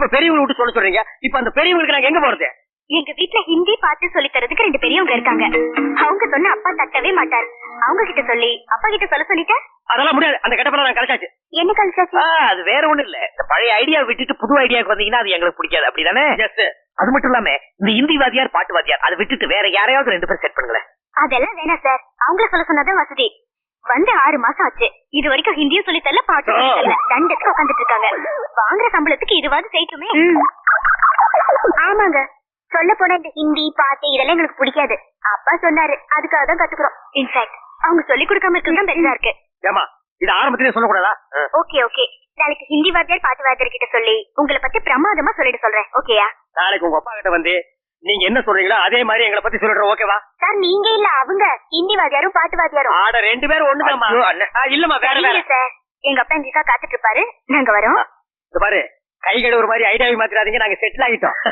இப்ப பெரியவங்களை விட்டு சொல்ல சொல்றீங்க. இப்ப அந்த பெரியவங்களுக்கு நாங்க எங்க போறது? எங்க வீட்டுல ஹிந்தி பாட்டு சொல்லி தரதுக்கு 2 பெரியவங்க இருக்காங்க. அவங்க சொன்ன அப்பா தட்டவே மாட்டார். அவங்க கிட்ட சொல்லி அப்பா கிட்ட சொல்ல சொல்லிட்டேன். அதெல்லாம் முடியாது. அந்த கட்டப்பெல்லாம் நான் கழிச்சாச்சு. என்ன கழிச்சாச்சு? அது வேற ஒண்ணும் இல்ல. இந்த பழைய ஐடியா விட்டுட்டு புது ஐடியாக்கு வந்தீங்கன்னா அது எங்களுக்கு பிடிக்காது. அப்படிதானே? அது மட்டும் இல்லாம இந்த ஹிந்தி வாத்தியார் பாட்டு வாத்தியார் அதை விட்டுட்டு வேற யாரையாவது 2 பேர் செட் பண்ணுங்களேன். அதெல்லாம் வேணாம் சார். அவங்கள சொல்ல சொன்னதான் வசதி. வந்து 6 மாசம் ஆச்சு. இது வரைக்கும் ஹிந்தியும் சொல்லி தரல, பாட்டு சொல்லி தரல. தண்டத்துக்கு உட்காந்துட்டு இருக்காங்க. வாங்குற சம்பளத்துக்கு இதுவாது செய்யட்டுமே. ஆமாங்க, சொல்ல போனா இந்த ஹிந்தி பாட்டு இதெல்லாம் எங்களுக்கு பிடிக்காது. அப்பா சொன்னாரு, அதுக்காக தான் கத்துக்கிறோம். இன்ஃபேக்ட் அவங்க சொல்லி கொடுக்காம இருக்கிறது பெருசா இருக்கு. ஏமா இது ஆரம்பத்திலே சொல்லக்கூடாதா? ஓகே ஓகே, நாளைக்கு ஹிந்தி வாத்தியார் பாட்டு வாத்தியார் கிட்ட சொல்லி உங்களை பத்தி பிரமாதமா சொல்லிட்டு சொல்றேன். ஓகேயா? நாளைக்கு உங்க அப்பா கிட்ட வந்து நீங்க என்ன சொல்றீங்களோ அதே மாதிரி எங்களை பத்தி சொல்லிடுறோம். ஓகேவா? சார் நீங்க இல்ல, அவங்க ஹிந்தி வாத்தியாரும் பாட்டு வாத்தியாரும். ஆட 2 பேரும் ஒண்ணுதாம்மா. இல்லம்மா வேற வேற சார். எங்க அப்பா எங்களுக்கா காத்துட்டு இருப்பாரு. நாங்க வரோம். பாரு, கை கழுவுற மாதிரி ஐடியாவை மாத்திராதீங்க. நாங்க செட்டில் ஆகிட்டோம்.